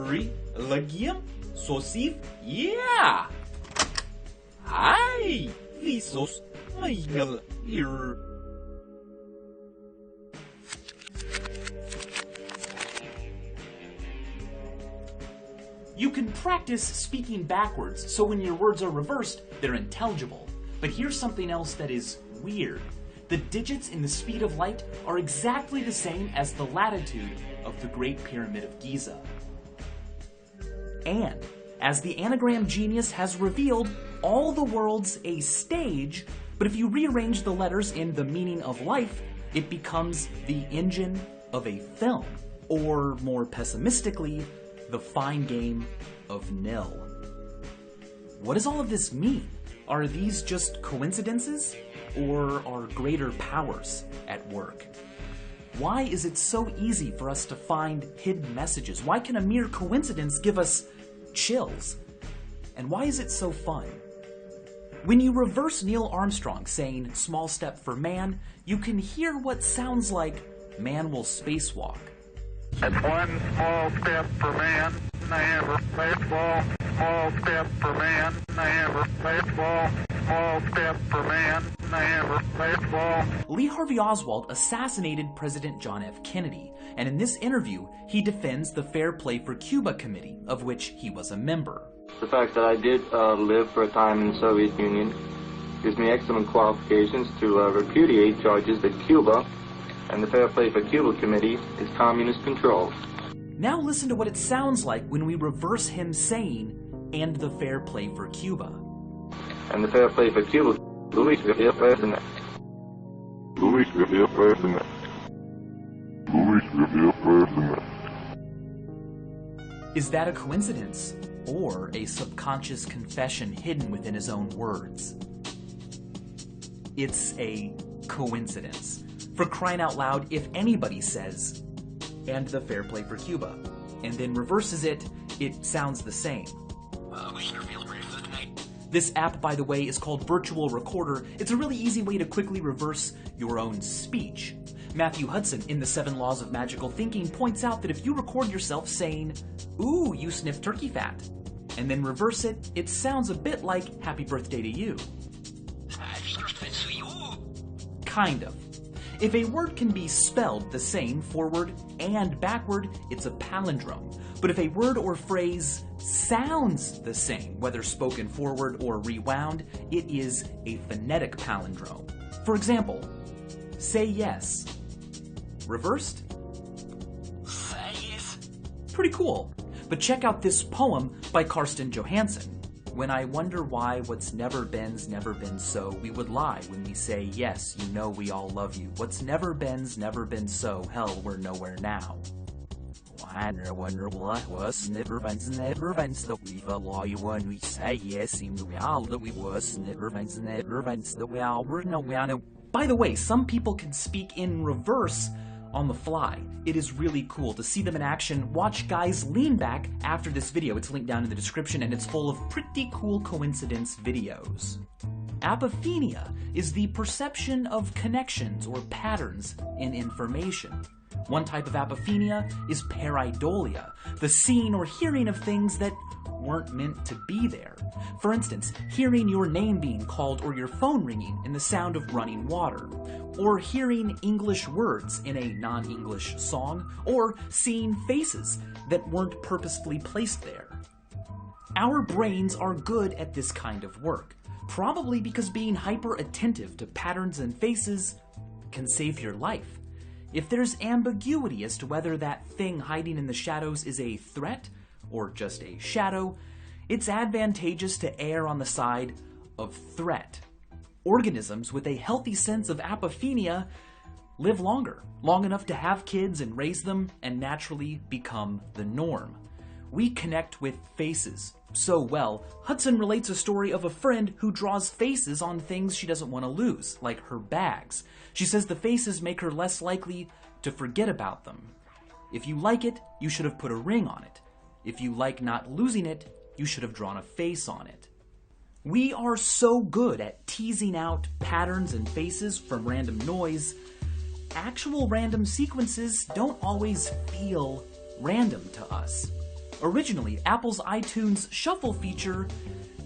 Legium? Sosif? Yeah! Hi! Vsauce, Michael here. You can practice speaking backwards, so when your words are reversed, they're intelligible. But here's something else that is weird. The digits in the speed of light are exactly the same as the latitude of the Great Pyramid of Giza. And, as the anagram genius has revealed, all the world's a stage, but if you rearrange the letters in the meaning of life, it becomes the engine of a film, or more pessimistically, the fine game of nil. What does all of this mean? Are these just coincidences, or are greater powers at work? Why is it so easy for us to find hidden messages? Why can a mere coincidence give us chills? And why is it so fun? When you reverse Neil Armstrong saying "small step for man," you can hear what sounds like "man will spacewalk." That's one small step for man, small step for man, small step for man, Lee Harvey Oswald assassinated President John F. Kennedy, and in this interview, he defends the Fair Play for Cuba Committee, of which he was a member. The fact that I did live for a time in the Soviet Union gives me excellent qualifications to repudiate charges that Cuba and the Fair Play for Cuba Committee is communist controlled. Now listen to what it sounds like when we reverse him saying, "and the Fair Play for Cuba." And the Fair Play for Cuba, Luis Garcia President. Luis Garcia President. Luis Garcia President. Is that a coincidence, or a subconscious confession hidden within his own words? It's a coincidence. For crying out loud, if anybody says, "and the Fair Play for Cuba," and then reverses it, it sounds the same. We sure feel great for tonight. This app, by the way, is called Virtual Recorder. It's a really easy way to quickly reverse your own speech. Matthew Hudson, in The 7 Laws of Magical Thinking, points out that if you record yourself saying, "Ooh, you sniff turkey fat," and then reverse it, it sounds a bit like "Happy Birthday to You." Kind of. If a word can be spelled the same forward and backward, it's a palindrome. But if a word or phrase sounds the same, whether spoken forward or rewound, it is a phonetic palindrome. For example, say yes. Reversed? Say yes. Pretty cool. But check out this poem by Karsten Johansson. "When I wonder why what's never been's never been so, we would lie when we say, yes, you know we all love you. What's never been's never been so, hell, we're nowhere now." I wonder what was never been that we lie when we say yes, you know all that we was never been that we all were nowhere now. By the way, some people can speak in reverse on the fly. It is really cool to see them in action. Watch Guys Lean Back after this video. It's linked down in the description, and it's full of pretty cool coincidence videos. Apophenia is the perception of connections or patterns in information. One type of apophenia is pareidolia, the seeing or hearing of things that weren't meant to be there. For instance, hearing your name being called or your phone ringing in the sound of running water, or hearing English words in a non-English song, or seeing faces that weren't purposefully placed there. Our brains are good at this kind of work, probably because being hyper-attentive to patterns and faces can save your life. If there's ambiguity as to whether that thing hiding in the shadows is a threat or just a shadow, it's advantageous to err on the side of threat. Organisms with a healthy sense of apophenia live longer, long enough to have kids and raise them and naturally become the norm. We connect with faces so well. Hudson relates a story of a friend who draws faces on things she doesn't want to lose, like her bags. She says the faces make her less likely to forget about them. If you like it, you should have put a ring on it. If you like not losing it, you should have drawn a face on it. We are so good at teasing out patterns and faces from random noise. Actual random sequences don't always feel random to us. Originally, Apple's iTunes Shuffle feature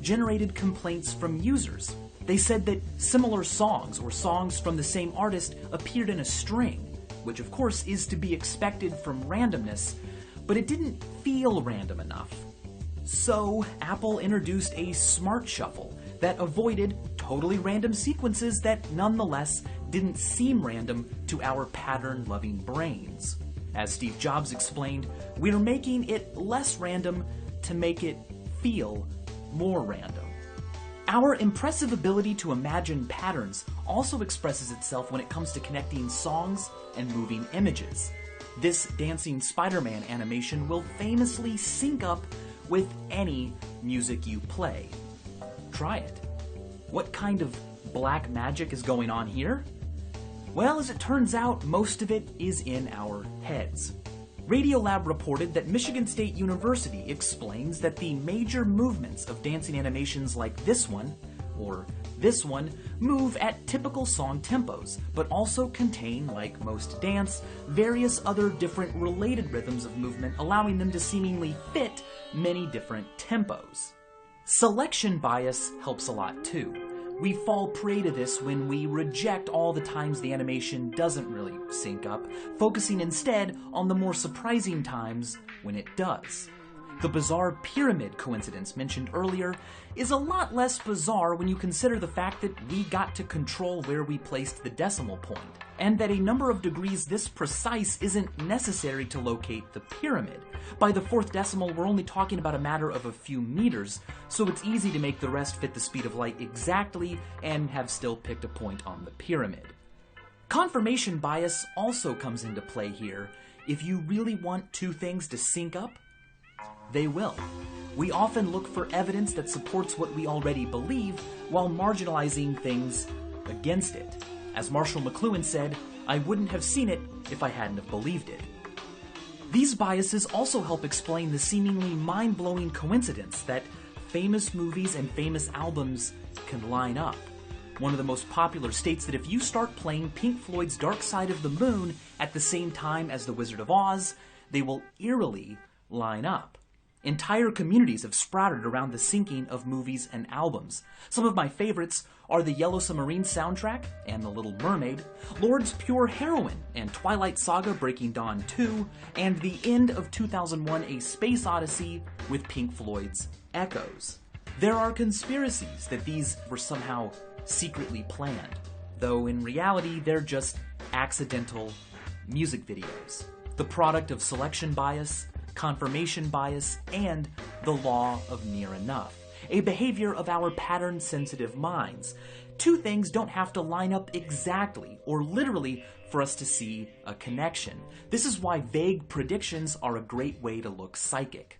generated complaints from users. They said that similar songs or songs from the same artist appeared in a string, which of course is to be expected from randomness, but it didn't feel random enough. So Apple introduced a smart shuffle that avoided totally random sequences that nonetheless didn't seem random to our pattern-loving brains. As Steve Jobs explained, we're making it less random to make it feel more random. Our impressive ability to imagine patterns also expresses itself when it comes to connecting songs and moving images. This dancing Spider-Man animation will famously sync up with any music you play. Try it. What kind of black magic is going on here? Well, as it turns out, most of it is in our heads. Radiolab reported that Michigan State University explains that the major movements of dancing animations like this one, or this one, move at typical song tempos, but also contain, like most dance, various other different related rhythms of movement, allowing them to seemingly fit many different tempos. Selection bias helps a lot too. We fall prey to this when we reject all the times the animation doesn't really sync up, focusing instead on the more surprising times when it does. The bizarre pyramid coincidence mentioned earlier is a lot less bizarre when you consider the fact that we got to control where we placed the decimal point, and that a number of degrees this precise isn't necessary to locate the pyramid. By the fourth decimal, we're only talking about a matter of a few meters, so it's easy to make the rest fit the speed of light exactly and have still picked a point on the pyramid. Confirmation bias also comes into play here. If you really want two things to sync up, they will. We often look for evidence that supports what we already believe while marginalizing things against it. As Marshall McLuhan said, I wouldn't have seen it if I hadn't have believed it. These biases also help explain the seemingly mind-blowing coincidence that famous movies and famous albums can line up. One of the most popular states that if you start playing Pink Floyd's Dark Side of the Moon at the same time as The Wizard of Oz, they will eerily line up. Entire communities have sprouted around the syncing of movies and albums. Some of my favorites are the Yellow Submarine soundtrack and The Little Mermaid, Lord's Pure Heroine and Twilight Saga Breaking Dawn 2, and the end of 2001 A Space Odyssey with Pink Floyd's Echoes. There are conspiracies that these were somehow secretly planned, though in reality they're just accidental music videos, the product of selection bias, confirmation bias, and the law of near enough, a behavior of our pattern-sensitive minds. Two things don't have to line up exactly or literally for us to see a connection. This is why vague predictions are a great way to look psychic.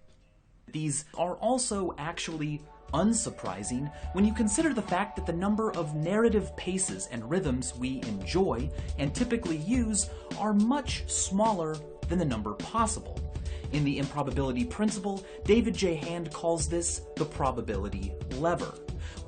These are also actually unsurprising when you consider the fact that the number of narrative paces and rhythms we enjoy and typically use are much smaller than the number possible. In the improbability principle, David J. Hand calls this the probability lever.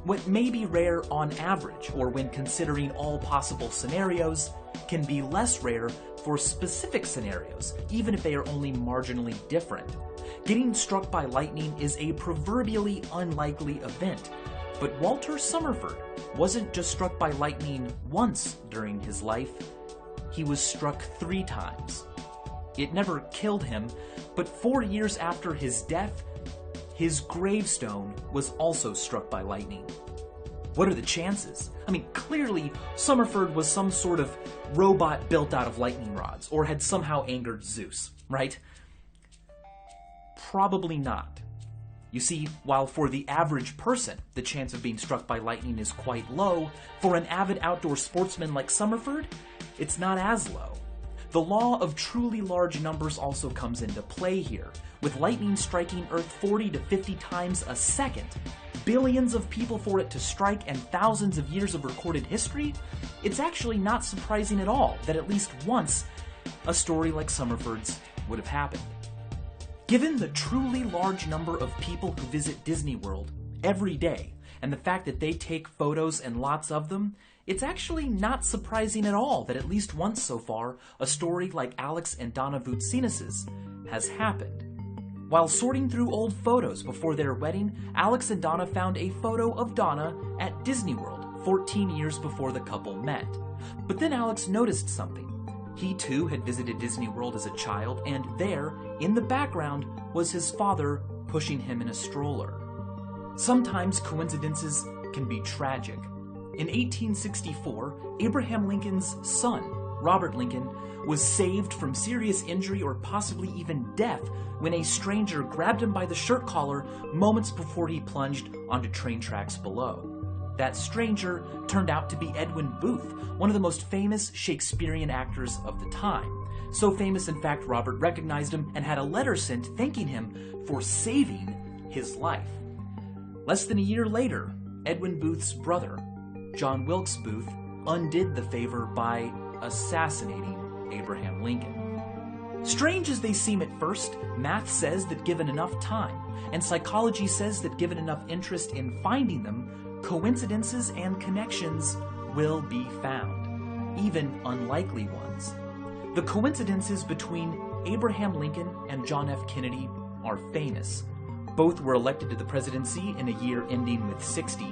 What may be rare on average, or when considering all possible scenarios, can be less rare for specific scenarios, even if they are only marginally different. Getting struck by lightning is a proverbially unlikely event, but Walter Summerford wasn't just struck by lightning once during his life, he was struck 3 times. It never killed him, but 4 years after his death, his gravestone was also struck by lightning. What are the chances? I mean, clearly Summerford was some sort of robot built out of lightning rods, or had somehow angered Zeus, right? Probably not. You see, while for the average person, the chance of being struck by lightning is quite low, for an avid outdoor sportsman like Summerford, it's not as low. The law of truly large numbers also comes into play here. With lightning striking Earth 40 to 50 times a second, billions of people for it to strike, and thousands of years of recorded history, it's actually not surprising at all that at least once a story like Summerford's would have happened. Given the truly large number of people who visit Disney World every day, and the fact that they take photos and lots of them, it's actually not surprising at all that at least once so far, a story like Alex and Donna Voutsinis's has happened. While sorting through old photos before their wedding, Alex and Donna found a photo of Donna at Disney World 14 years before the couple met. But then Alex noticed something. He too had visited Disney World as a child, and there, in the background, was his father pushing him in a stroller. Sometimes coincidences can be tragic. In 1864, Abraham Lincoln's son, Robert Lincoln, was saved from serious injury or possibly even death when a stranger grabbed him by the shirt collar moments before he plunged onto train tracks below. That stranger turned out to be Edwin Booth, one of the most famous Shakespearean actors of the time. So famous, in fact, Robert recognized him and had a letter sent thanking him for saving his life. Less than a year later, Edwin Booth's brother, John Wilkes Booth, undid the favor by assassinating Abraham Lincoln. Strange as they seem at first, math says that given enough time, and psychology says that given enough interest in finding them, coincidences and connections will be found, even unlikely ones. The coincidences between Abraham Lincoln and John F. Kennedy are famous. Both were elected to the presidency in a year ending with 60.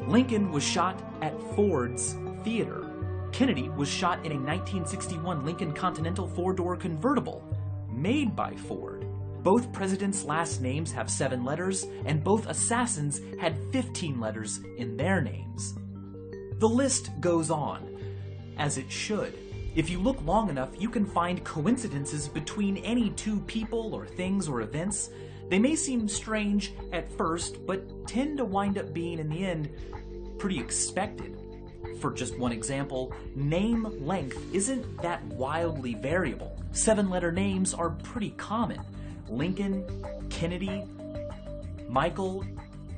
Lincoln was shot at Ford's Theater. Kennedy was shot in a 1961 Lincoln Continental four-door convertible made by Ford. Both presidents' last names have 7 letters, and both assassins had 15 letters in their names. The list goes on, as it should. If you look long enough, you can find coincidences between any two people or things or events. They may seem strange at first, but tend to wind up being, in the end, pretty expected. For just one example, name length isn't that wildly variable. 7-letter names are pretty common. Lincoln, Kennedy, Michael,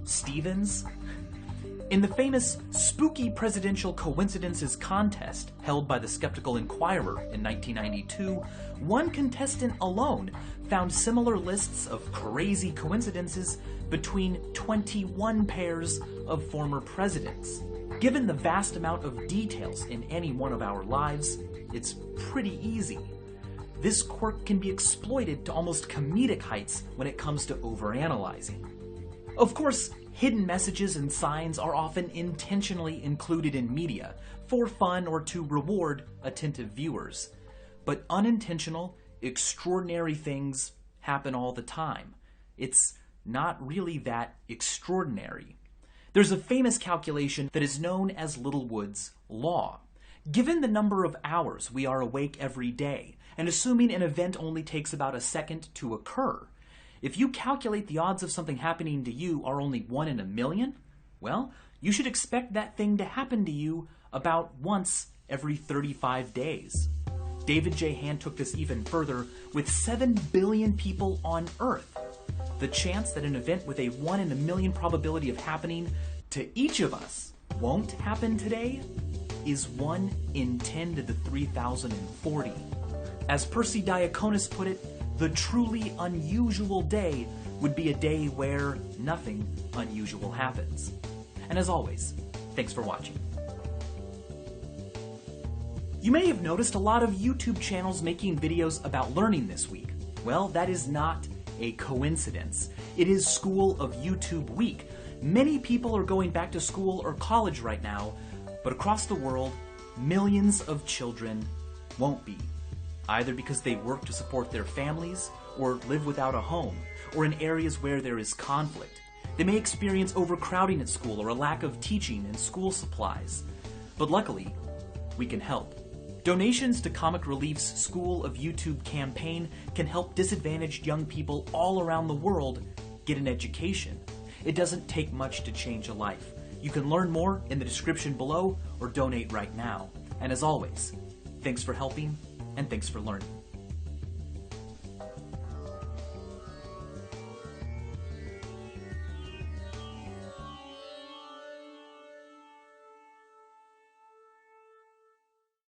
Stevens. In the famous Spooky Presidential Coincidences contest held by the Skeptical Inquirer in 1992, one contestant alone found similar lists of crazy coincidences between 21 pairs of former presidents. Given the vast amount of details in any one of our lives, it's pretty easy. This quirk can be exploited to almost comedic heights when it comes to overanalyzing. Of course, hidden messages and signs are often intentionally included in media for fun or to reward attentive viewers. But unintentional, extraordinary things happen all the time. It's not really that extraordinary. There's a famous calculation that is known as Littlewood's law. Given the number of hours we are awake every day, and assuming an event only takes about a second to occur, if you calculate the odds of something happening to you are only 1 in a million, well, you should expect that thing to happen to you about once every 35 days. David J. Hand took this even further with 7 billion people on Earth. The chance that an event with a 1 in a million probability of happening to each of us won't happen today is 1 in 10 to the 3,040. As Percy Diaconis put it, the truly unusual day would be a day where nothing unusual happens. And as always, thanks for watching. You may have noticed a lot of YouTube channels making videos about learning this week. Well, that is not a coincidence. It is School of YouTube Week. Many people are going back to school or college right now, but across the world, millions of children won't be, either because they work to support their families or live without a home, or in areas where there is conflict. They may experience overcrowding at school or a lack of teaching and school supplies. But luckily, we can help. Donations to Comic Relief's School of YouTube campaign can help disadvantaged young people all around the world get an education. It doesn't take much to change a life. You can learn more in the description below or donate right now. And as always, thanks for helping and thanks for learning.